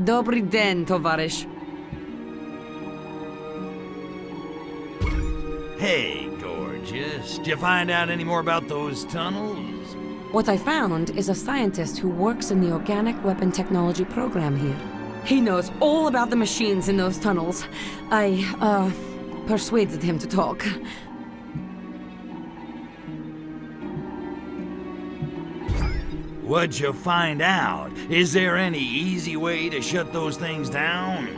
Добрый день, товарищ. Hey, gorgeous. Did you find out any more about those tunnels? What I found is a scientist who works in the organic weapon technology program here. He knows all about the machines in those tunnels. I, persuaded him to talk. What'd you find out? Is there any easy way to shut those things down?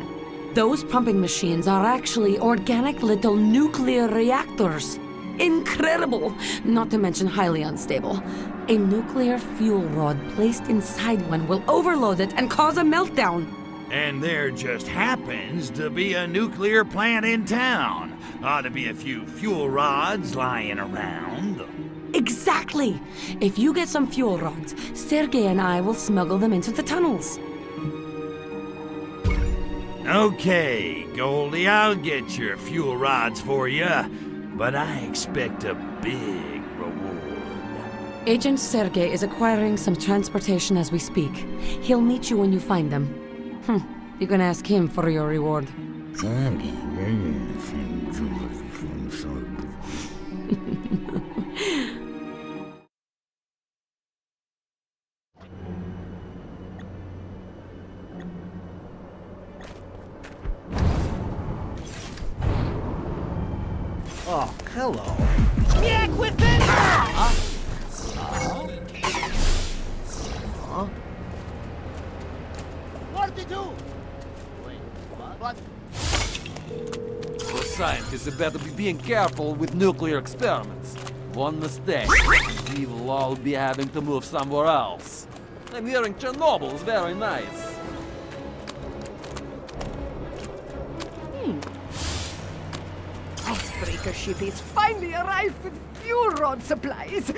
Those pumping machines are actually organic little nuclear reactors. Incredible! Not to mention highly unstable. A nuclear fuel rod placed inside one will overload it and cause a meltdown. And there just happens to be a nuclear plant in town. Ought to be a few fuel rods lying around. Exactly! If you get some fuel rods, Sergei and I will smuggle them into the tunnels. Okay, Goldie, I'll get your fuel rods for you, but I expect a big reward. Agent Sergei is acquiring some transportation as we speak. He'll meet you when you find them. You can ask him for your reward. Oh, hello. Back with it! What did you do? Wait, what? The scientists better be being careful with nuclear experiments. One mistake, we will all be having to move somewhere else. I'm hearing Chernobyl's very nice. Icebreaker ship has finally arrived with fuel rod supplies.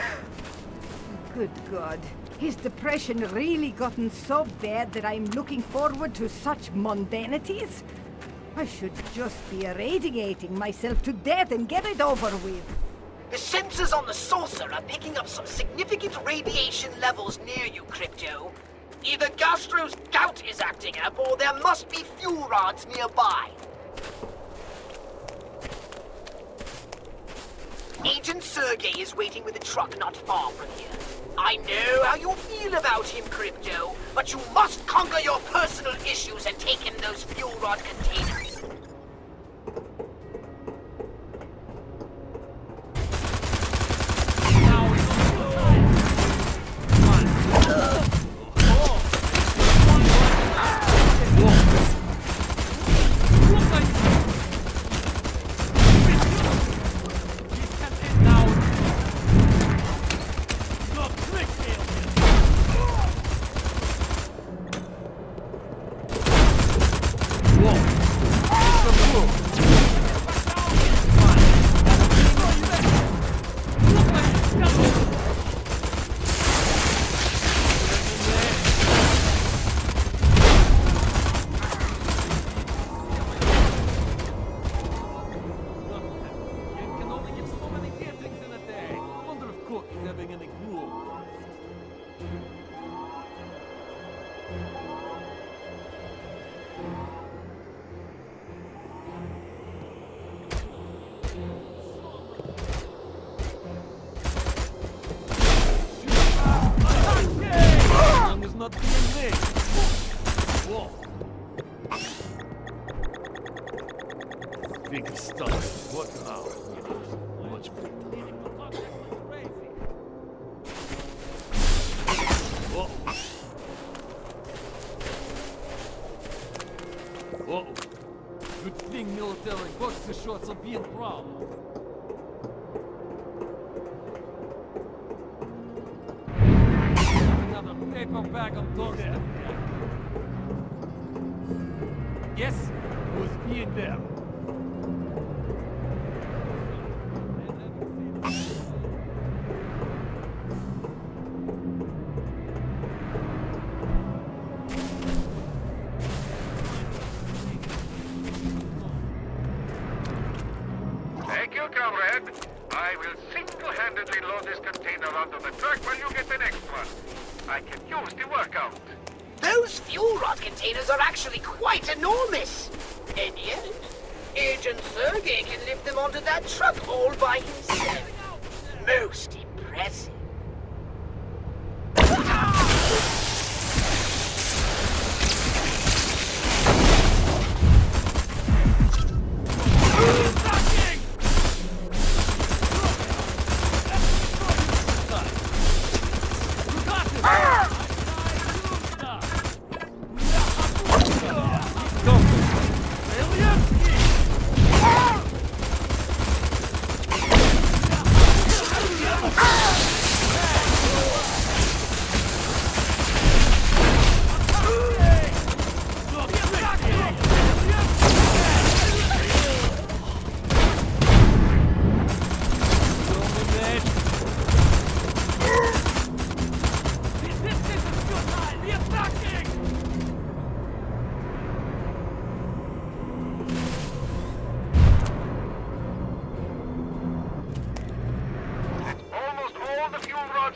Good God. Has depression really gotten so bad that I'm looking forward to such mundanities? I should just be irradiating myself to death and get it over with. The sensors on the saucer are picking up some significant radiation levels near you, Crypto. Either Gastro's gout is acting up, or there must be fuel rods nearby. Agent Sergei is waiting with a truck not far from here. I know how you feel about him, Crypto, but you must conquer your personal issues and take him those fuel rod containers. Not being late. Whoa. Big stuff. What now? Much better. Whoa. Whoa. Good thing military boxer shots are being proud. Another for bag of doorstep. Yes? Who's being there? Thank you, comrade. I will single-handedly load this container onto the truck while you get the next one. I can use the workout. Those fuel rod containers are actually quite enormous. And yet, Agent Sergey can lift them onto that truck all by himself. Most impressive.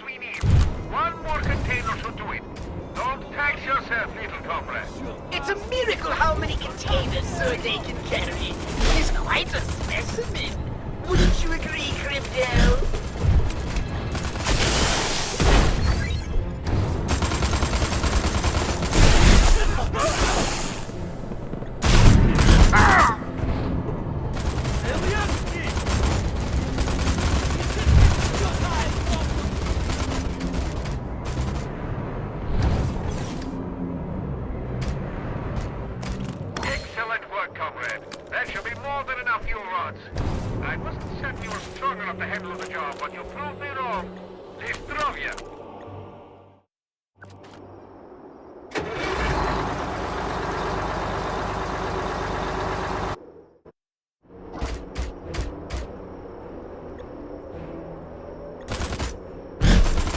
We need one more container should do it. Don't tax yourself, little comrade. It's a miracle how many containers Sergey can carry. He's quite a specimen. Wouldn't you agree, Crypto? I wasn't certain you were strong enough to handle the job, but you proved me wrong. Здоровья!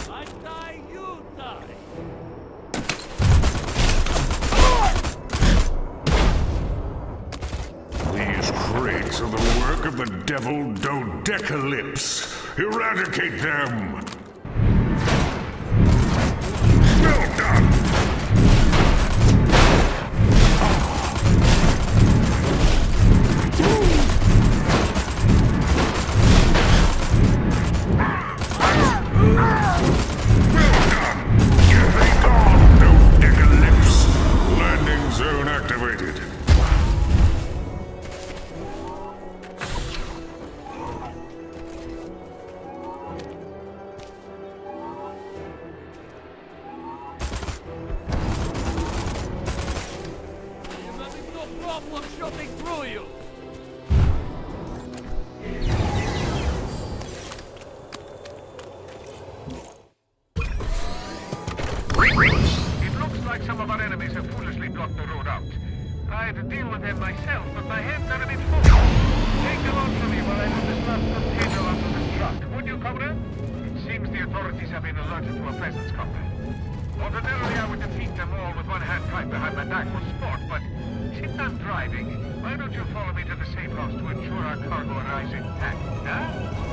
I die, you die! These crates are the work of the devil Dodecalypse. Eradicate them! Well done! You ain't gone, Dodecalypse. Landing zone activated. Problem shooting through you! It looks like some of our enemies have foolishly blocked the road out. I'd deal with them myself, but my hands are a bit full. Take them on from me while I put this last container onto this truck. Would you, comrade? It seems the authorities have been alerted to a presence, comrade. Ordinarily, I would defeat them all with one hand tied behind my back for sport, but since I'm driving, why don't you follow me to the safe house to ensure our cargo arrives intact, huh?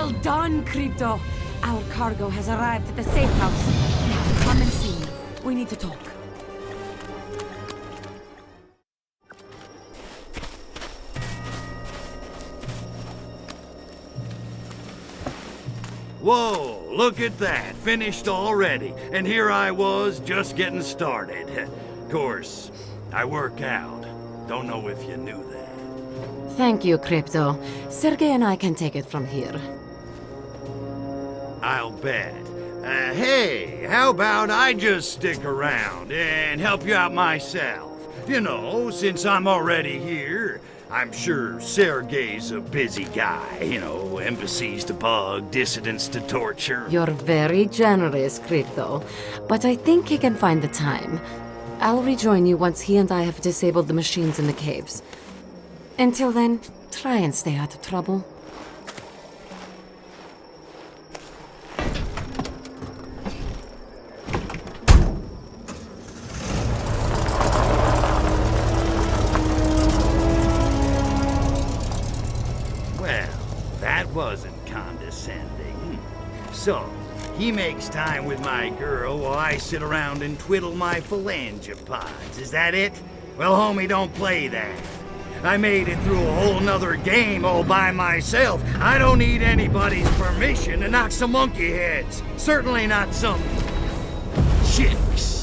Well done, Crypto. Our cargo has arrived at the safe house. Now, come and see me. We need to talk. Whoa, look at that. Finished already. And here I was, just getting started. Of course, I work out. Don't know if you knew that. Thank you, Crypto. Sergey and I can take it from here. I'll bet. Hey, how about I just stick around and help you out myself? You know, since I'm already here, I'm sure Sergey's a busy guy. You know, embassies to bug, dissidents to torture. You're very generous, Crypto. But I think he can find the time. I'll rejoin you once he and I have disabled the machines in the caves. Until then, try and stay out of trouble. Wasn't condescending. So, he makes time with my girl while I sit around and twiddle my phalangopods. Is that it? Well, homie, don't play that. I made it through a whole nother game all by myself. I don't need anybody's permission to knock some monkey heads. Certainly not some chicks.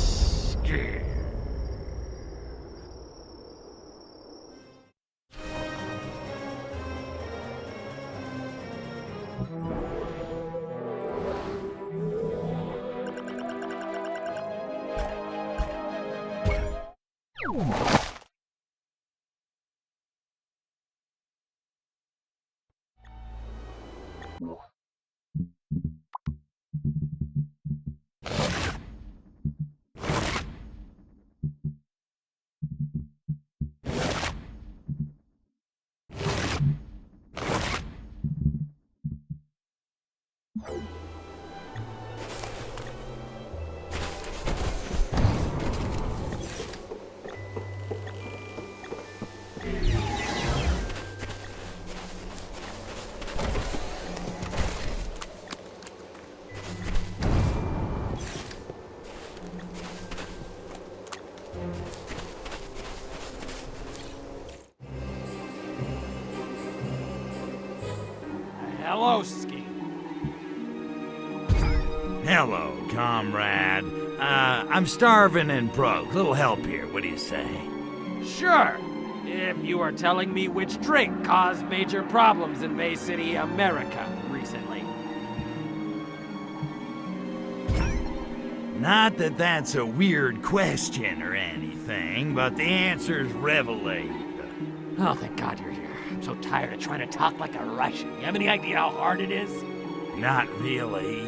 Hello, Ski. Hello, comrade. I'm starving and broke. Little help here, what do you say? Sure. If you are telling me which drink caused major problems in Bay City, America, recently. Not that that's a weird question or anything, but the answer's Revelade. Oh, thank God you're here. I'm so tired of trying to talk like a Russian. You have any idea how hard it is? Not really.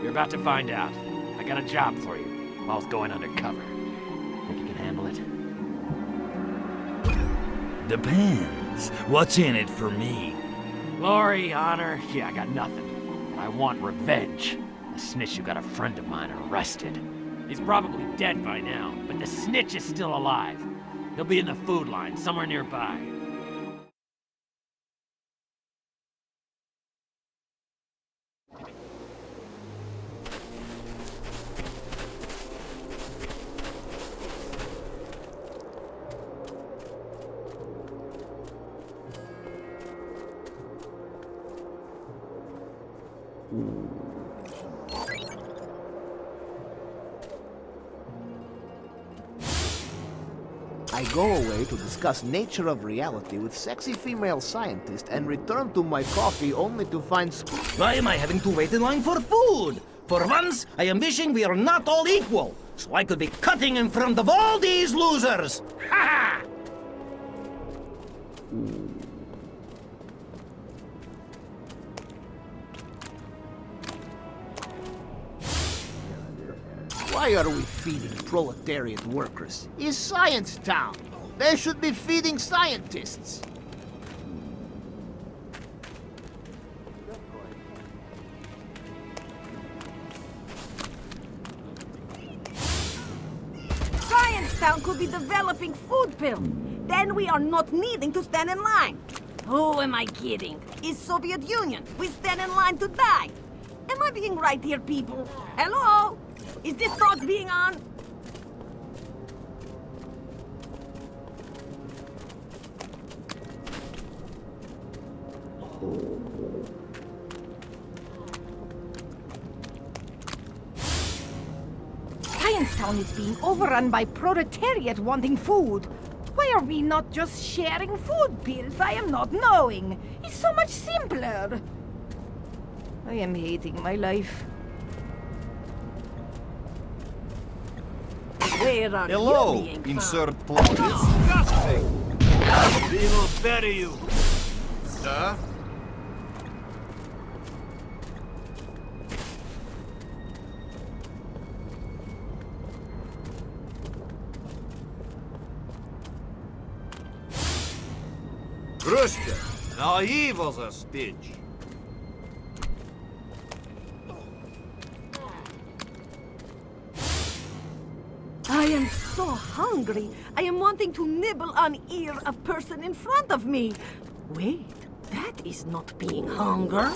You're about to find out. I got a job for you while it's going undercover. Think you can handle it? Depends. What's in it for me? Glory, honor, yeah, I got nothing. But I want revenge. The snitch who got a friend of mine arrested. He's probably dead by now, but the snitch is still alive. He'll be in the food line, somewhere nearby. I go away to discuss nature of reality with sexy female scientist and return to my coffee only to find Why am I having to wait in line for food? For once, I am wishing we are not all equal, so I could be cutting in front of all these losers! Ha ha! Why are we feeding proletariat workers? It's Science Town. They should be feeding scientists. Science Town could be developing food pills. Then we are not needing to stand in line. Who am I kidding? It's Soviet Union. We stand in line to die. Am I being right here, people? Hello? Is this talk being on? Town is being overrun by proletariat wanting food. Why are we not just sharing food pills? I am not knowing. It's so much simpler. I am hating my life. Where are Hello, you being insert found? plot. Disgusting! We will bury you. Sir? Russia, now he was a stitch. I am so hungry. I am wanting to nibble on ear a person in front of me. Wait, that is not being hunger.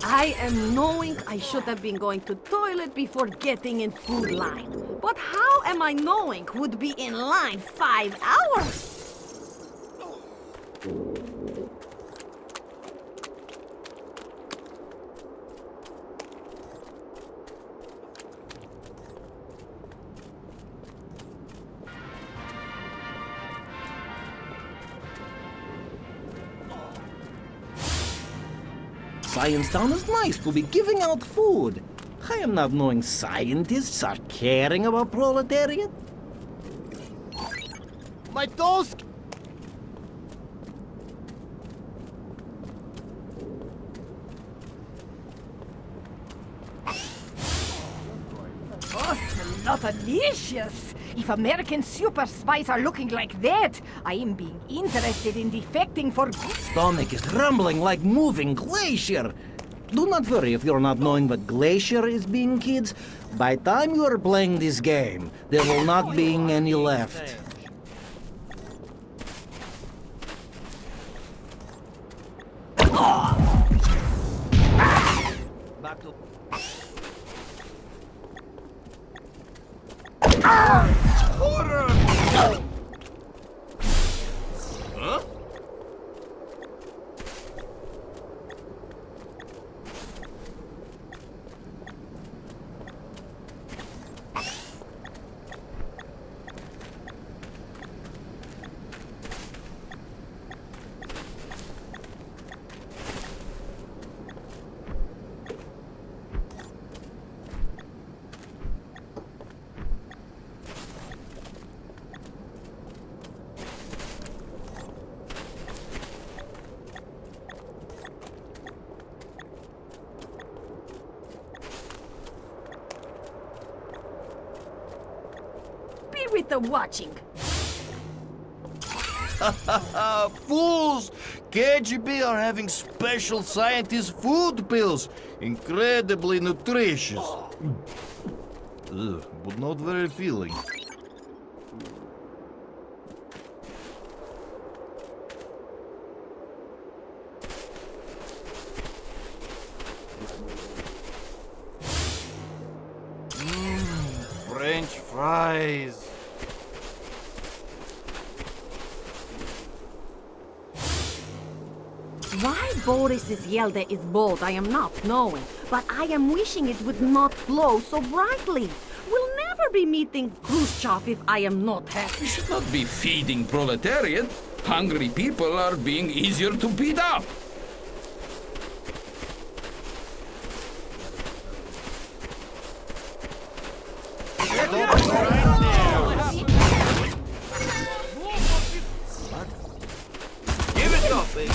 I am knowing I should have been going to toilet before getting in food line. But how am I knowing would be in line 5 hours? Science Town is nice to be giving out food. I am not knowing scientists are caring about proletariat. My toast! Oh, delicious! If American super spies are looking like that, I am being interested in defecting for good. Stomach is rumbling like moving glacier. Do not worry if you're not knowing what glacier is being, kids. By time you are playing this game, there will not be any left. Back to... Horror! Huh? Be with the watching. Fools! KGB are having special scientist food pills. Incredibly nutritious. Ugh, but not very filling. French fries. Why Boris's Yelda is bold, I am not knowing. But I am wishing it would not glow so brightly. We'll never be meeting Khrushchev if I am not happy. We should not be feeding proletariat. Hungry people are being easier to beat up. Give it up, baby.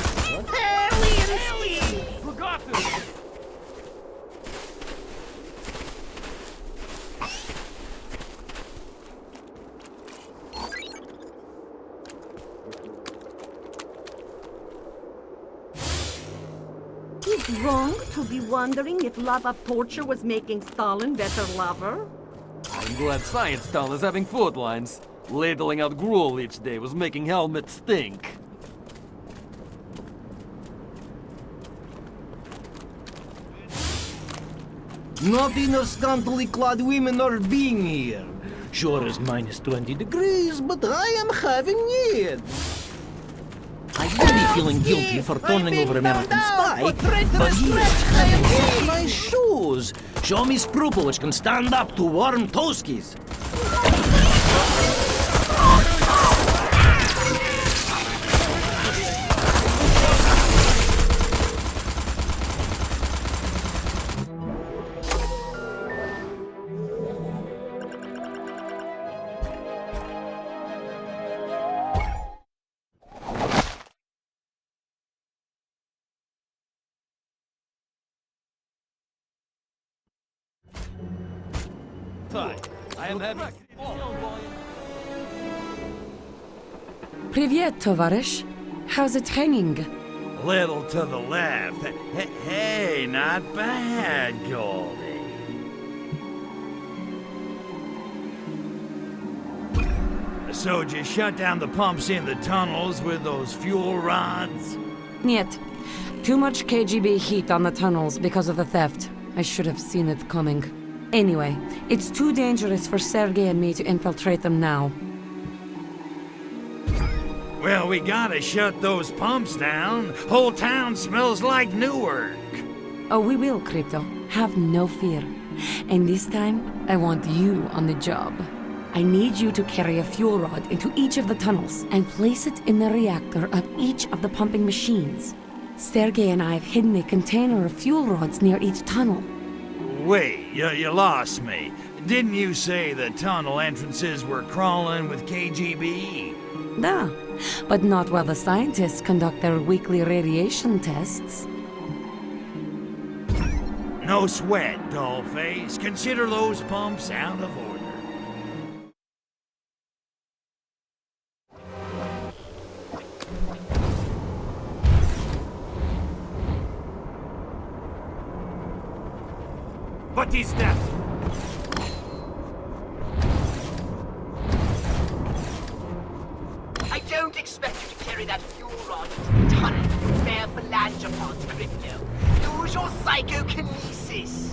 It's wrong to be wondering if lava torture was making Stalin better lover. I I'm glad Science Town is having food lines. Ladling out gruel each day was making helmets stink. Not enough scantily clad women are being here. Sure is minus 20 degrees, but I am having it. I would be feeling guilty for turning over American Spy, but he is my shoes. Show me scruple which can stand up to warm toskies. I am having... Привет, товарищ. How's it hanging? Little to the left. Hey, not bad, Goldie. So, did you shut down the pumps in the tunnels with those fuel rods? Нет. Too much KGB heat on the tunnels because of the theft. I should have seen it coming. Anyway, it's too dangerous for Sergei and me to infiltrate them now. Well, we gotta shut those pumps down. Whole town smells like Newark. Oh, we will, Crypto. Have no fear. And this time, I want you on the job. I need you to carry a fuel rod into each of the tunnels and place it in the reactor of each of the pumping machines. Sergei and I have hidden a container of fuel rods near each tunnel. Wait, you lost me. Didn't you say the tunnel entrances were crawling with KGB? Da, but not while the scientists conduct their weekly radiation tests. No sweat, dollface. Consider those pumps out of order. What is that? I don't expect you to carry that fuel rod into the tunnel with bare phalange pods, Crypto. Use your psychokinesis.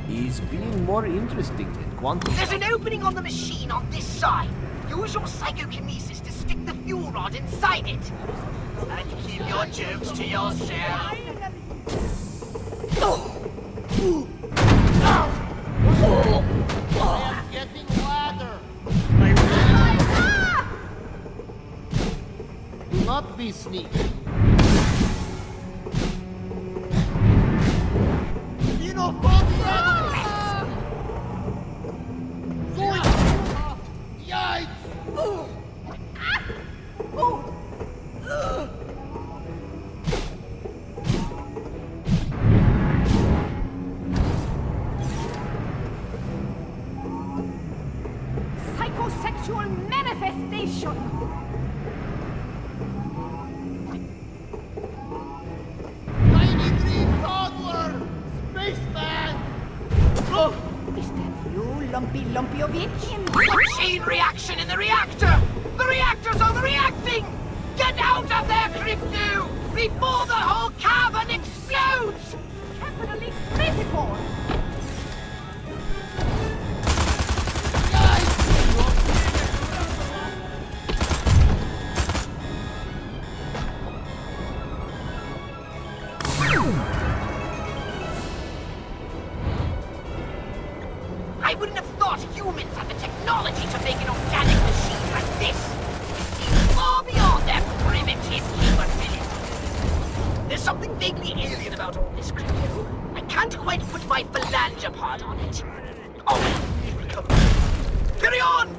He's being more interesting than quantum. There's an opening on the machine on this side. Use your psychokinesis to stick the fuel rod inside it. And keep your jokes to yourself. I am getting ladder. Do not be sneaky. Psychosexual manifestation! Is that you, Lumpy Ovich? Chain reaction in the reactor! The reactors overreacting! Get out of there, Crypto! Before the whole cavern explodes! Capitalist metaphor! I wouldn't have thought humans had the technology to make an organic machine like this. It seems far beyond their primitive capabilities. There's something vaguely alien about all this, Crypto. I can't quite put my phalangopod on it. Oh, it will come. Carry on!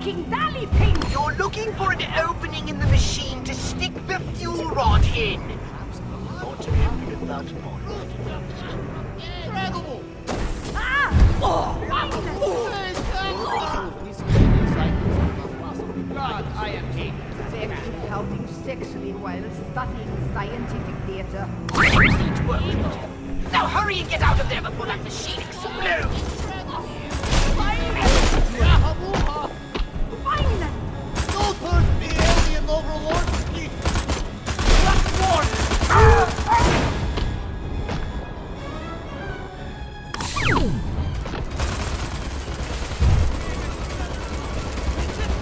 fucking dally pin! You're looking for an opening in the machine to stick the fuel rod in. Thought to be a bit about more. Incredible! God, I am king. Sexually helping sexually while studying scientific data. Now hurry and get out of there before that machine explodes! Don't hurt me, alien overlord!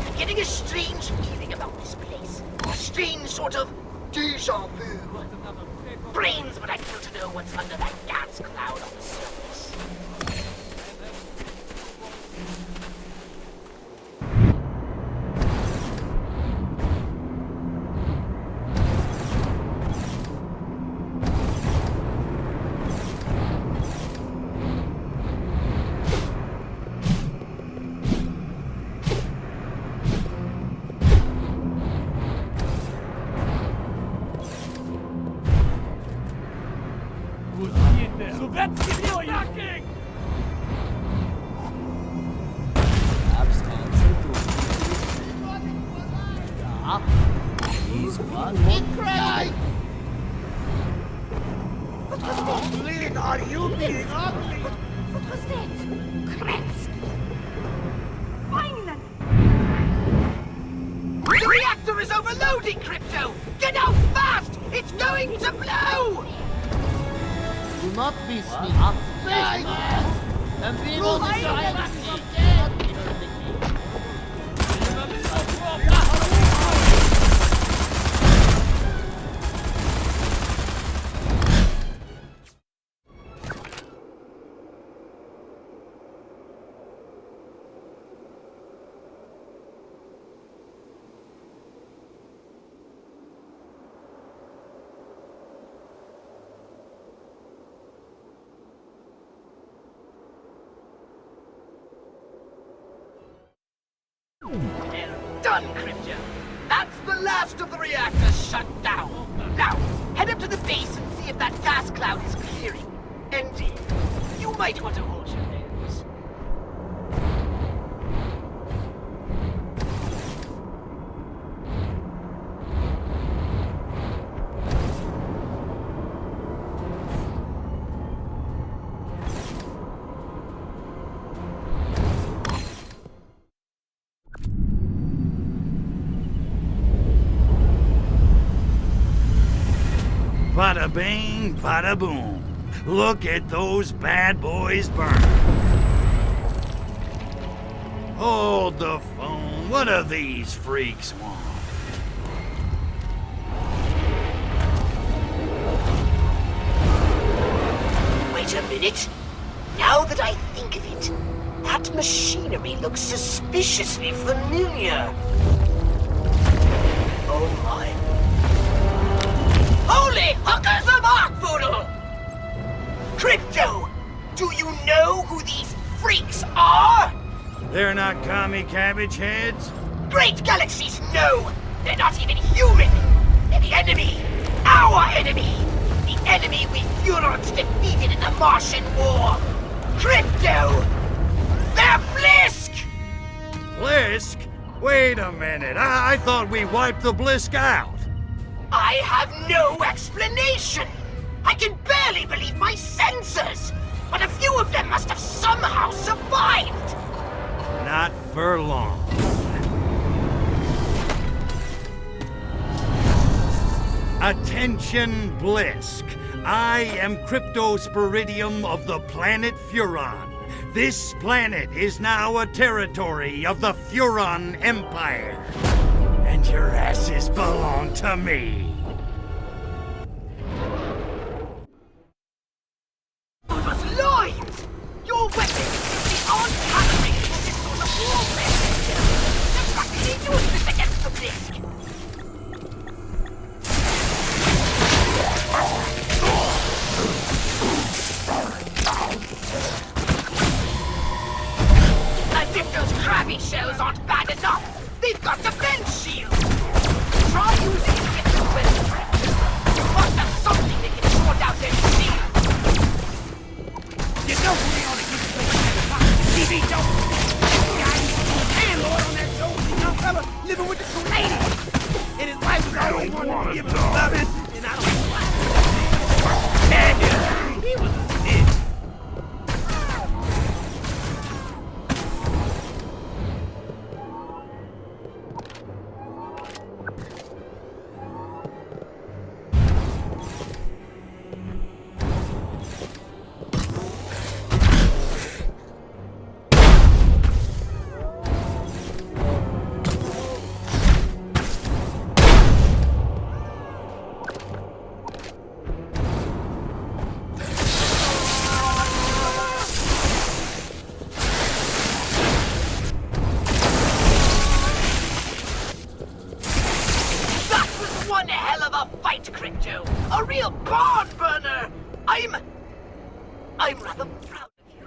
I'm getting a strange feeling about this place. A strange sort of deja vu. Brains, but I feel to know what's under that gas cloud on the surface. Are you being ugly? What was that? Kretz! Finally! The reactor is overloading, Crypto! Get out fast! It's going to blow! Do not be sneaky. And be not Done, Crypto. That's the last of the reactors shut down. Now, head up to the base and see if that gas cloud is clearing. Andy, you might want to hold your nose. Bada bing, bada boom. Look at those bad boys burn. Hold the phone. What do these freaks want? Wait a minute. Now that I think of it, that machinery looks suspiciously familiar. Oh my. Holy hookers of Arkvoodle! Crypto, do you know who these freaks are? They're not commie cabbage heads? Great galaxies, no! They're not even human! They're the enemy! Our enemy! The enemy we Furons defeated in the Martian War! Crypto! They're Blisk! Blisk? Wait a minute. I thought we wiped the Blisk out. I have no explanation! I can barely believe my senses! But a few of them must have somehow survived! Not for long. Attention, Blisk. I am Cryptosporidium of the planet Furon. This planet is now a territory of the Furon Empire. And your asses belong to me. But lines! Your weapons simply aren't calibrated for this sort of warfare! That's not really useless against the Blisk! As if those crabby shells aren't bad enough! give him a bit, and I'll tag him. He was a snitch. One hell of a fight, Crypto! A real barn burner! I'm rather proud of you.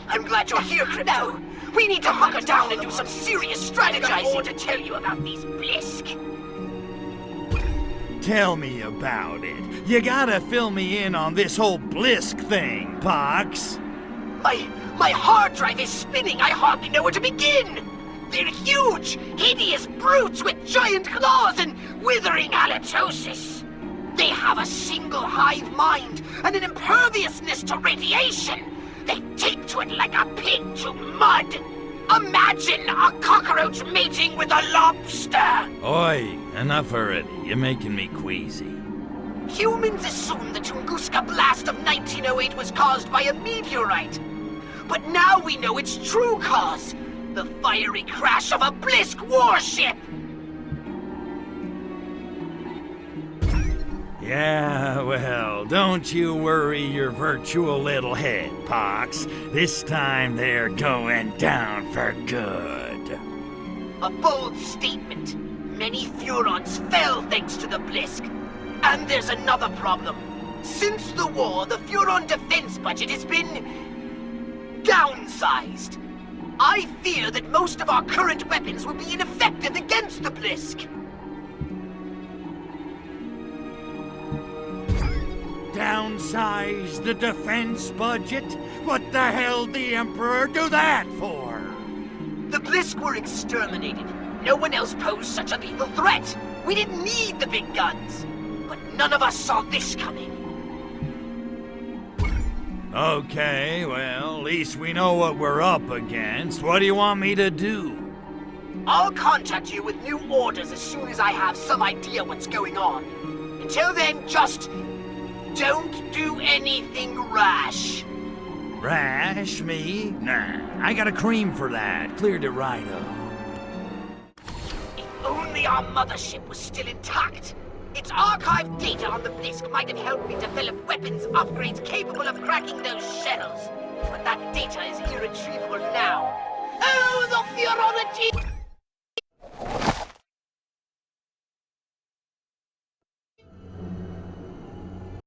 I'm glad you're here, Crypto. We need to hunker down and do some serious strategizing to tell you about these Blisk. Tell me about it. You gotta fill me in on this whole Blisk thing, Pox. My hard drive is spinning. I hardly know where to begin. They're huge, hideous brutes with giant claws and withering halitosis. They have a single hive mind and an imperviousness to radiation. They take to it like a pig to mud. Imagine a cockroach mating with a lobster. Oi, enough already. You're making me queasy. Humans assume the Tunguska blast of 1908 was caused by a meteorite. But now we know its true cause. The fiery crash of a Blisk warship! Yeah, well, don't you worry your virtual little head, Pox. This time they're going down for good. A bold statement. Many Furons fell thanks to the Blisk. And there's another problem. Since the war, the Furon defense budget has been downsized. I fear that most of our current weapons will be ineffective against the Blisk. Downsize the defense budget? What the hell did the Emperor do that for? The Blisk were exterminated. No one else posed such a lethal threat. We didn't need the big guns. But none of us saw this coming. Okay, well, at least we know what we're up against. What do you want me to do? I'll contact you with new orders as soon as I have some idea what's going on. Until then, just don't do anything rash. Rash, me? Nah, I got a cream for that. Cleared it right up. If only our mothership was still intact. Its archived data on the Blisk might have helped me develop weapons upgrades capable of cracking those shells. But that data is irretrievable now. Oh, the Furonology!